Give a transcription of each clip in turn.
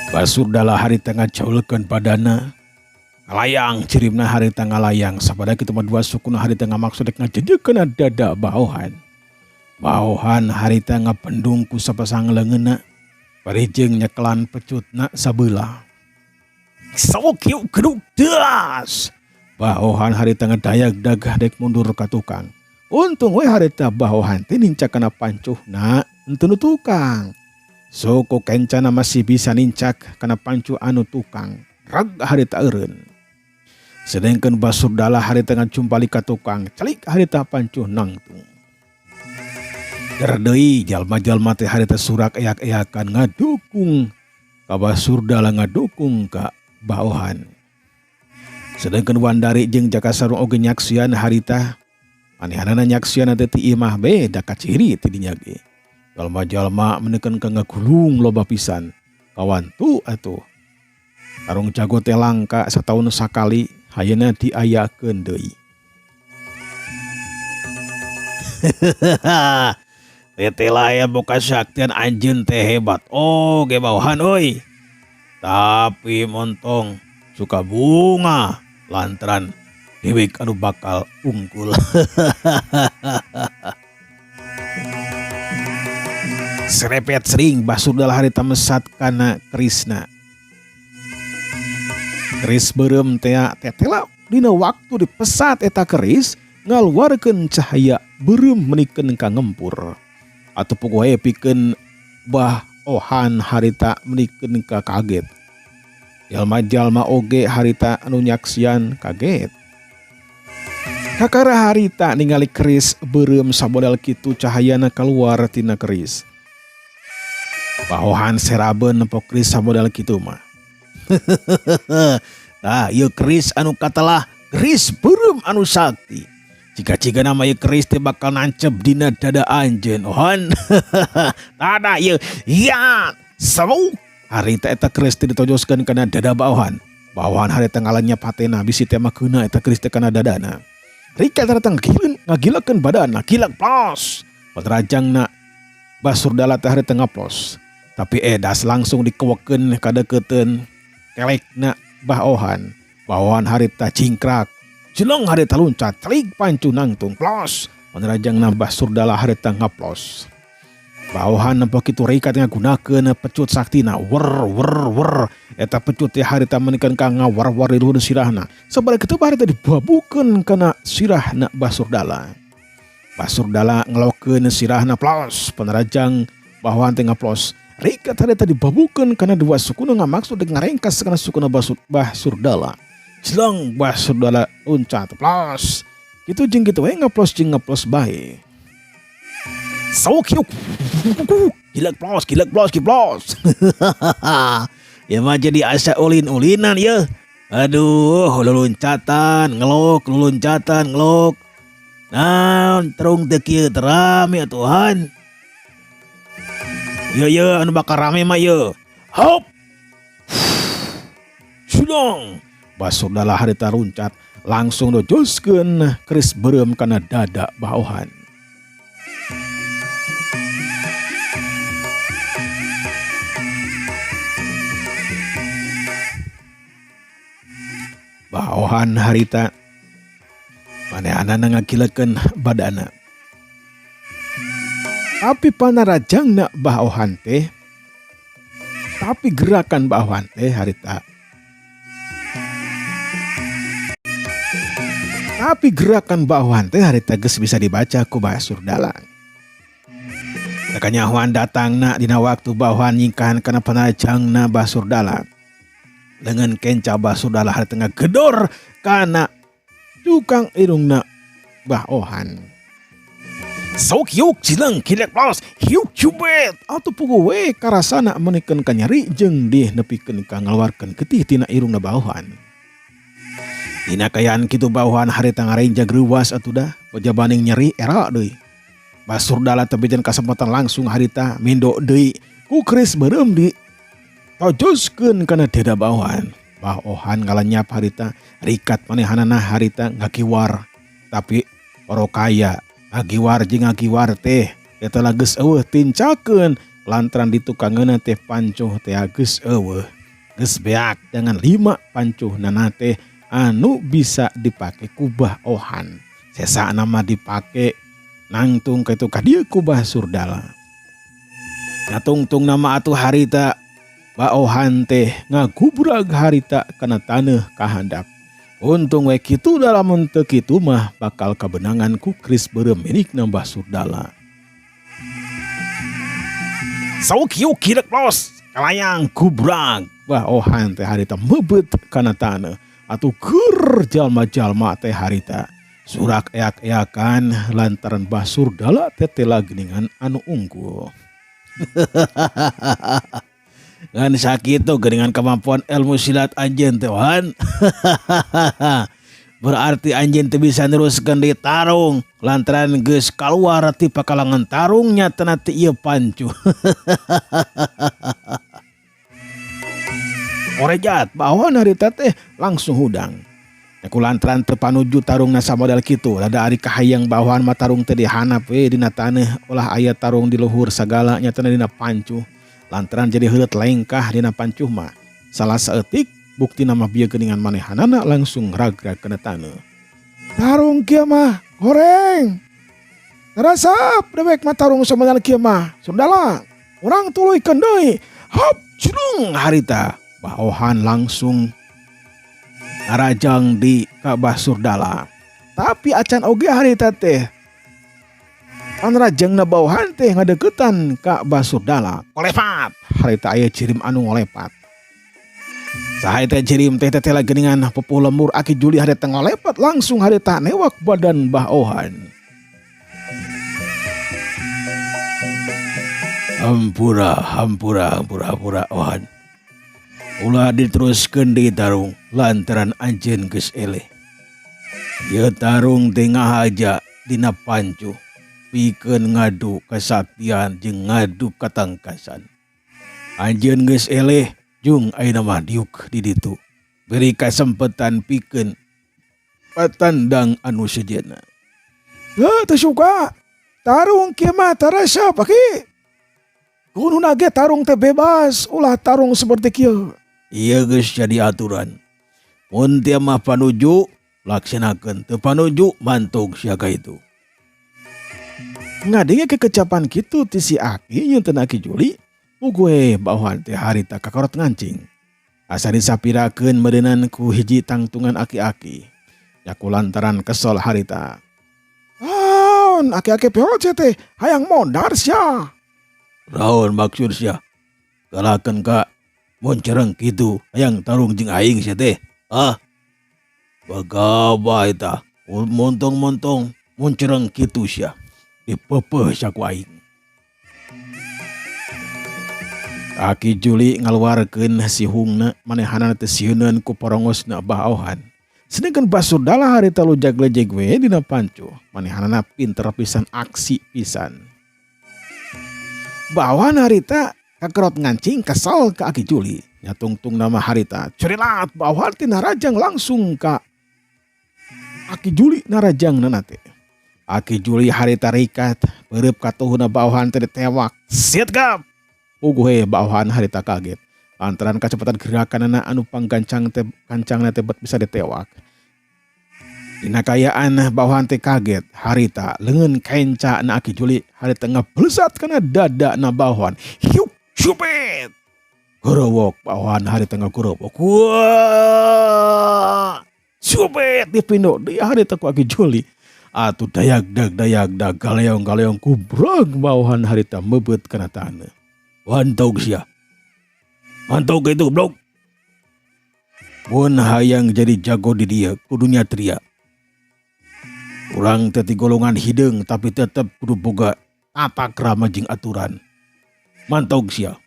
Basurdala harita ngacaulkeun padana ngalayang cirimna harita ngalayang sabada kitu mah dua sukuna harita ngamaksud ngajejekeun dada baohan. Baohan harita ngapendung ku sapasang leungeunna parijeng nyekelan pecutna sabeula. Sok yuk keduk das. Baohan harita ngedayag dagah dek mundur ka tukang. Untung we harita baohan teh nincak kana pancuhna henteu nu tukang. Soko kencana masih bisa nincak kana pancu anu tukang. Rag harita eureun. Sedengkeun Basurdala harita ngacumpali ka tukang, celik harita pancu nangtung. Keur deui jalma-jalma teh harita surak eak-eakan ngadukung ka Basurdala ngadukung ka baohan. Sedengkeun Wandari jeung Jakasarung oge nyaksian harita manehanana nyaksian teh ti imah beda kaciri ti dinya ge. Jalma-jalma menekan ka ngagulung loba pisan. Kawan tu atuh. Tarung jago teh langka sataun sakali hayeuna diayakeun deui. Tete laya boga saktian anjeun teh hebat. Oh, ge baohan euy. Tapi montong suka bunga lantaran dewek anu bakal unggul. Serepet sering Basurdala harita mesat kana kerisna. Keris beureum teh tetela dina waktu dipesat eta keris ngaluarkeun cahaya beureum menikeun ka ngempur. Atuh pokoe pikeun baohan harita menikeun ka kaget. Jalma-jalma oge harita anu nyaksian kaget. Kakara harita ningali keris beureum sabodal kitu cahayana kaluar tina keris. Baohan serabeun nempo keris sabodal kitu mah. Tah ieu keris anu katalah keris beureum anu sakti. Jika nama ieu keris teh bakal nancep dina dada anjeun. Ohon. Tada ieu ya sawu harita eta keris teh ditojoskeun kana dada baohan. Baohan harita ngalanyap hatena bisi teh mah keuna eta keris teh kana dadana. Rika datang ngagilakeun badanna gilak plos. Patrajangna Basurdala teh harita ngaplos. Tapi edas langsung dikewekeun kadeukeuten kelekna baohan. Baohan harita cingkrak. Jelong harita luncat, celik pancu nangtung plos. Panerajangna Basurdala harita ngaplos. Baohan nempo kitu Rika ngagunakeun pecut saktina. Wer. Eta pecut teh harita menikeun ka ngawar-war di luhur sirahna. Sabaraha kitu harita dibabukeun kana sirahna Basurdala. Basurdala ngelokeun sirahna plos. Panerajang baohan teh ngaplos. Rika harita dibabukeun kana dua sukuna ngamaksud dek ngarengkas kana sukuna Basurdala. Jelong Basurdala luncat plos. Kitu jeung kitu we ngaplos jeung ngaplos bae. Sok yuk. Gilak plos. Ya mah jadi asa ulin-ulinan ya. Aduh, luluncatan, ngelok. Nah, terung teu kieu rame atuhan. Ya, anu bakal rame mah ya. Hop. Sulong. Basurdala harita runcat langsung dojoskeun keris beureum kana dada baohan. Baohan harita manehanana ngagilakeun badana. Tapi panarajangna baohan teh, tapi gerakan baohan teh harita. Tapi gerakan baohan teh harita geus bisa dibaca ku Basurdala. Sakanyahoan datangna dina waktu baohan nyingkahan kana panarajangna Basurdala. Dengan kenca Basurdala harita ngagedor kana tukang irungna baohan. Sok yuk cileung gilak plos yuk cubet atuh puguh we karasana menikeun ka nyeri jeung dih nepikeun ka ngaluarkeun getih tina irungna baohan. Dina kayaan kitu baohan harita ngarenjag reuwas atuh dah pajabaning nyeri era deui. Basurdala teu bejan kasempatan langsung harita mindo deui ku keris beureum di tojoskeun kana dada baohan. Baohan ngalanyap harita rikat manehanana harita ngakiwar tapi orokaya ngagiwar teh eta geus eueuh tincakeun lantaran ditukangeuna teh pancuh teh geus eueuh. geus beak dengan 5 pancuh nanate anu bisa dipakai kubah ohan. Sesa nama dipake nangtung ke itu kadieu kubah surdala. Natungtung nama atuh harita baohan teh ngagubrag harita kana taneuh kahandap. Untung we kitu dalam teu kitu mah bakal kabenangan ku Kris beureum milik nambah surdala. Saukiu kirek los kalayang gubrag baohan teh harita meubet kana taneuh atuh keur jalma-jalma teh harita surak eak-eakan lantaran bah surdala teh tela geuningan anu unggul. Ngan sakitu geuningan kemampuan ilmu silat anjeun teh wan. Berarti anjeun teh bisa neruskeun di tarung lantaran geus kaluar ti pakalangan tarung nyatana teh ieu pancu. Orejat bawahan harita teh langsung hudang. Ku lantaran teu panuju tarungna samodel kitu, rada ari kahayang bawahan mah tarung teh dihanap we dina taneuh ulah aya tarung di luhur sagala nyatana dina pancu. Lantaran jadi heureut lengkah dina pancuh mah. Salah saeutik bukti nama bieu geuningan manehanana langsung ragrag kana taneuh. Tarung kieu mah goreng. Terasap dewek mah tarung samodel kieu mah. Surdala, urang tuluykeun deui. Hop, cudung harita. Baohan langsung ngarajang di Ka'bah surdala. Tapi acan oge harita teh anrajangna baohan teh ngadeukeutan Ka'bah surdala. Kolepat harita aya cirim anu ngolepat. Saha teh cirim teh tetela geuningan pupuh lembur Aki Juli harita ngolepat langsung harita newak badan baohan. Hampura ohan. Ulah diteruskeun di tarung lantaran anjeun geus eleh. Ieu tarung teh ngahaja dina pancu pikeun ngadu kasaktian jeung ngadu katangkasan. Anjeun geus eleh jung ayeuna mah diuk di ditu. Beri kasempetan pikeun patandang anu sejenna. Heuh teu suka. Tarung kieu mah tarasa pake. Kununa ge tarung teh bebas ulah tarung seperti kieu. Ieu geus jadi aturan. Mun tieu mah panuju laksanakeun, teu panuju mantog siaga itu. Ngadenge kekecapan kitu ti si Aki nyeunteun Aki Juli, ugue baohan teh harita kakorot ngancing. Asa disapirakeun meudeunan ku hiji tangtungan aki-aki. Yaku lantaran kesel harita. Naon aki-aki peot teh hayang mondar sia. Naon maksud sia? Galakeun ka mun cereng kitu hayang tarung jeung aing sia teh. Bagaba eta. Montong-montong mun cereng kitu sia. Dipeupeuh sia ku aing. Aki Juli ngaluarkeun sihungna manehanana teh sieuneun ku porongosna baohan. Sedengkeun basurdala harita lujag-lejeg we dina pancu. Manehanana pinter pisan aksi pisan. Baohan harita kakerot ngancing kesal ka Aki Juli. Nyatungtung nama harita. Cerilat baohan teh narajang langsung ka Aki Juli narajang nanate. Aki Juli harita rikat beureub katuhuna baohan teh ditewak. Siet gap. Uguhe baohan harita kaget. Lantaran kacepatan gerakanana anu panggancang teh kancangna teh bisa ditewak. Dina kayaan baohan teh kaget, harita leungeun kenca na Aki Juli harita ngablesat kana dada na baohan. Hiuk syupet. Gorowok baohan harita ngagorowok. Wah! Syupet dipindo di harita ku Aki Juli. Atuh dayagdag galeong kubrag baohan harita meubet kana taneuh. Wantog sia. Mantog itu blok. Mun hayang jadi jago di dia kudunya tria. Urang teh ti golongan hideung tapi tetep kudu boga tata krama jeung aturan. Mantog sia.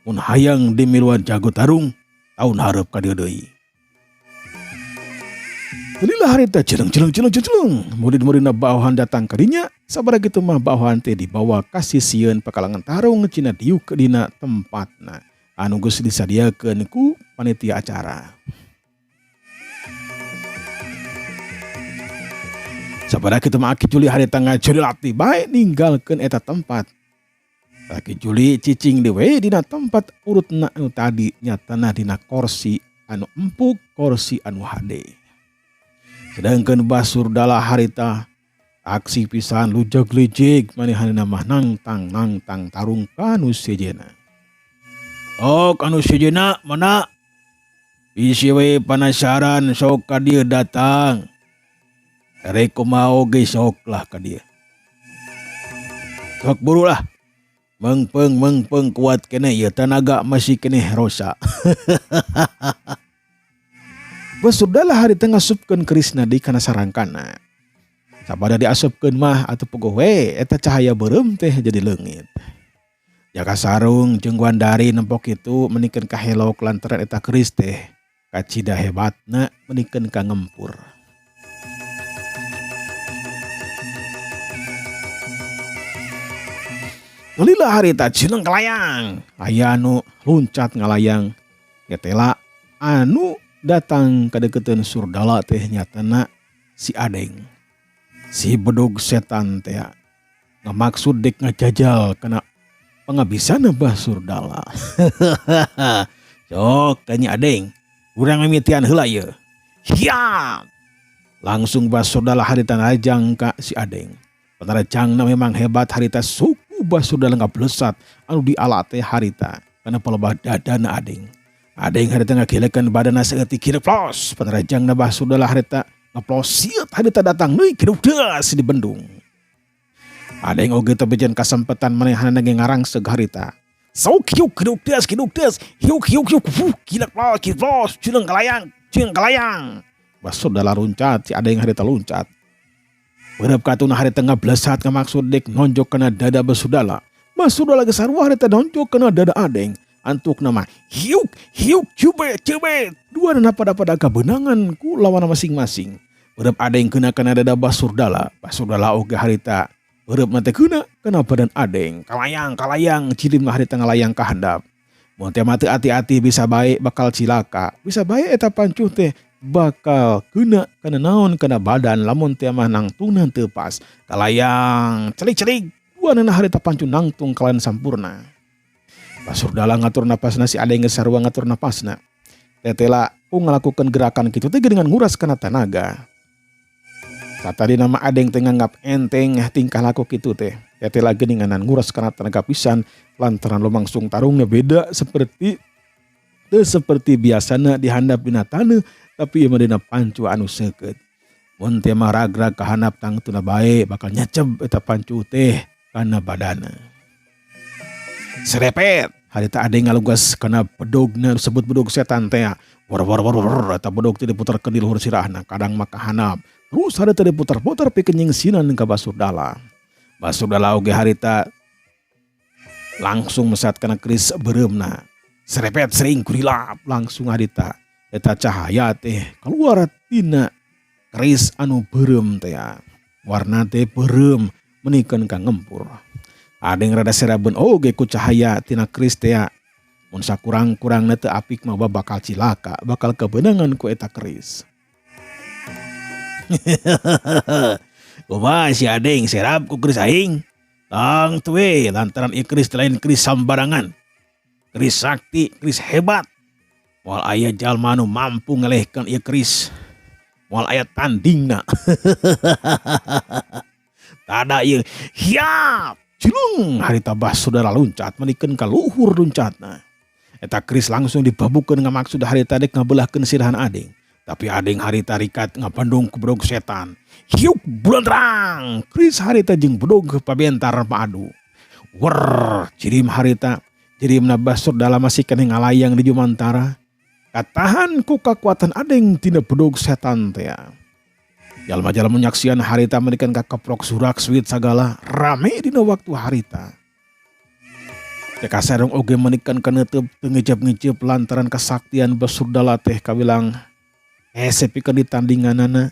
Mun hayang dimiluan jago tarung, taun hareup ka dieu deui. Teulilah harita celeng. Murid-muridna baohan datang ka dinya, sabaraha kitu mah baohan teh dibawa ka sisieun pakalangan tarung cina diuk ke dina tempatna anu geus disadiakeun ku panitia acara. Sabaraha kitu mah Aki Juli harita ngacurilat bae ninggalkeun eta tempat. Laki Juli cicing dewe dina tempat urutna anu tadi nyatana dina kursi anu empuk, kursi anu hade. Sedangkan Basurdala harita aksi pisan lujag-lejeg manehanna mah nangtang tarung kanu sejena. Oh kanu sejena mana? Bisi we penasaran sok ka dieu datang. Reko mau ge sok lah ka dieu. Sok buru lah. Mengpeng kuat kene ya tenaga masih kene rosa. Basurdala harita ngasupkeun Krisna di kana sarangkana. Sabada diasupkeun mah atuh puguh we eta cahaya beureum teh jadi leungit. Jaka sarung jeung Gwandari nempok itu menikeun ka helok lantaran eta keris teh kacida hebatna menikeun ka ngempur. Lila harita cileung kalayang, aya anu luncat ngalayang. Getela anu datang ka deukeuteun Surdala teh nyatana si Adeng. Si bedog setan teh ngamaksud dek ngajajal kana pangabisan Basurdala. Sok tanya Adeng, urang mimitian heula ieu. Hiap. Langsung Basurdala harita najang ka si Adeng. Panarajangna memang hebat harita suku Basurdala ngablesat anu diala teh harita kana palebah dadana Adeng. Adeng harita ngagelekeun badanna saeutik kieu plos. Panarajangna Basurdala harita ngaplosiet harita datang deui kieu deus di bendung. Adeng oge teu bejan kasempetan manehanna ge ngarangseg harita. Sok hiuk kieu deus hiuk kieu plos cileung kalayang. Basurdala luncat si Adeng harita luncat. Beureup katuna harita ngablesat ngamaksud dek nonjok kana dada Basurdala. Basurdala ge sarua harita nonjok kana dada Adeng. Antukna mah hiuk cube. Duana pada kabeunangan ku lawan masing-masing. Beureup Adeng keuna kana dada Basurdala. Basurdala oge harita beureup na teh keuna kana badan Adeng. Kalayang cilimna harita ngalayang ka handap. Mun teh mah teu ati-ati bisa bae bakal cilaka. Bisa bae eta pancuh teh bakal kena naon kana badan lamun teh mah nangtungna teu pas. Kalayang celik duanana harita pancu nangtung kalayan sampurna. Basurdala ngatur napasna si Adeng geus sarua ngatur napasna. Tetela ngalakukeun gerakan kitu teh dengan nguras kana tenaga. Satadi nama Adeng teh nganggap enteng tingkah laku kitu teh. Tetela geuninganan nguras kana tenaga pisan lantaran lumangsung tarungna beda seperti biasana dihandap dina taneuh. Tapi ieu mah dina pancu anu seukeut. Mun teh mah ragrag ka handap tangtuna bae bakal nyaceb eta pancu teh kana badanna. Serepet harita Adeng ngalugas kana bedogna disebut bedog setan teh. Wor eta bedog teh diputerkeun di luhur sirahna kadang mah ka handap. Terus harita diputer-puter pikeun nyingsinan ka Basurdala. Basurdala oge harita langsung mesat kana keris beureumna. Serepet sering kurilap langsung harita eta cahaya teh keluar tina keris anu beureum teh. Warna teh beureum menikeun ka ngempur. Adeng rada serabeun oge ku cahaya tina keris teh. Mun sakurang-kurangna teu apik mah bakal cilaka, bakal kebeunangan ku eta keris. Kumaha si Adeng serap ku keris aing? Tang teu we lantaran ieu keris lain keris sambarangan. Keris sakti, keris hebat. Moal aya jalma anu mampu ngelehkeun ieu keris. Moal aya tandingna. Tada ieu hiap cilung harita Basurdala luncat menikeun ka luhur luncatna. Eta keris langsung dibabukeun ngamaksud harita dek ngabeulahkeun sirahan Adeng. Tapi Adeng harita rikat ngapandung ku bedog setan. Hiuk bulantrang. Keris harita jeung bedog pabentar paadu. Wer cirim harita. Cirimna Basurdala masih kene ngalayang di Jumantara. Katahan ku kakuatan Adeng tina bedog setan teh. Jalma-jalma menyaksian harita menikeun ka keprok surak suit sagala rame dina waktu harita. Teka sareng oge menikeun ka neuteub teu ngejep-ngejep lantaran kesaktian Basurdala teh kawilang sepikeun ditandinganana.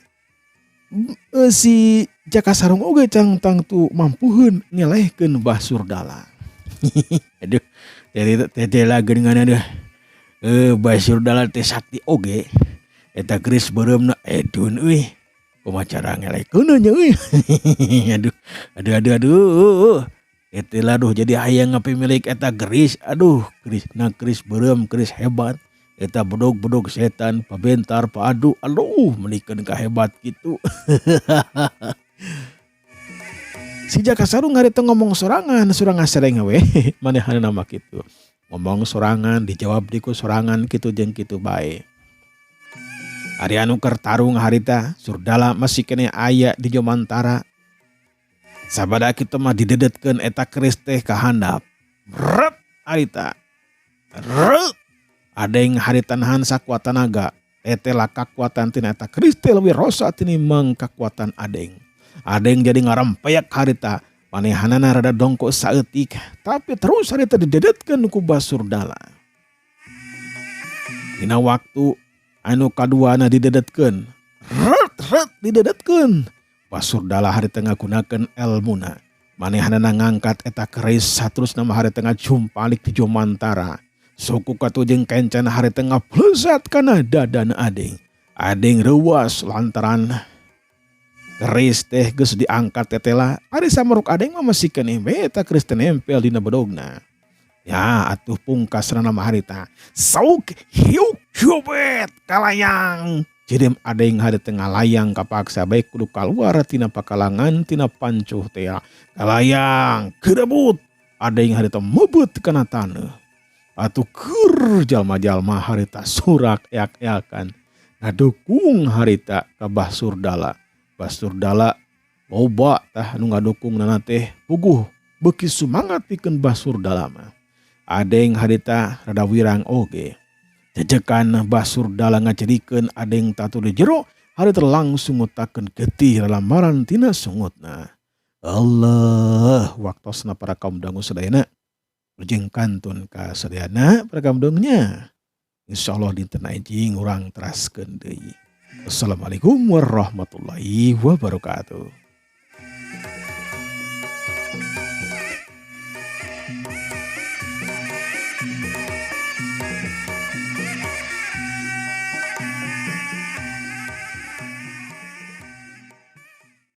Si Jaka Sarung oge cangtang tu mampuheun ngelehkeun Basurdala. Aduh, teh lagi dengan ada Basurdala teh sakti oge. Eta keris beureumna edun euy. Kumaha cara ngelehkeunna nya euy. Aduh. Itulah aduh jadi hayang ngapimilik eta geris. Aduh gerisna geris berem geris hebat. Eta bedog-bedog setan pabentar paadu. Aduh menikeun kahebat gitu. Si Jaka Sarung hari itu ngomong sorangan sereng we. Manehana nama gitu. Ngomong sorangan dijawab diku sorangan gitu jeung kitu bae. Ari anu keur tarung harita Surdala masih kene aya di Jomantara. Sabada kitu mah didedetkeun eta keris teh ka handap. Ret harita. Ret. Adeng harita nahan sakuat tenaga. Tetela kakuatan tina eta keris teh leuwih rosa tinimbang kakuatan adeng. Adeng jadi ngarempeyak harita. Manehanana rada dongko saeutik. Tapi terus harita didedetkeun ku Basurdala. Dina waktu anu kaduana didedetkeun. Ret didedetkeun. Basurdala harita ngagunakeun elmuna. Manehanana ngangkat eta keris saterus nama harita ngajumpalik di Jomantara. Suku katu jeung kencan harita ngaplesat kana dadana adeng. Adeng reuwas lantaran keris teh geus diangkat tetela. Ari samaruk adeng mah masih keneh eta keris teh nempel dina bedogna. Ya atuh pungkasna nama harita. Sauk hiuk hiubet kalayang. Jadi adeng harita ngalayang kapaksa baik kudu kaluar tina pakalangan tina pancuh teh. Kalayang kerebut. Adeng harita mebut kana taneuh. Atuh keur jalma-jalma harita surak yak-yakan. Ngadukung harita ka Basurdala. Basurdala loba tah anu ngadukung nana teh puguh beuki sumangat pikeun Basurdala mah. Adeng harita rada wirang oge. Jejekan Basurdala ngajadikeun adeng tatu di jero harita langsung ngutakeun getih lamaran tina sungutna. Allah waktosna para kaum dangu sadayana jeung kantun ka sadayana para kaum dangnya. Insyaallah dinten anjing urang teraskeun deui. Wassalamualaikum warahmatullahi wabarakatuh.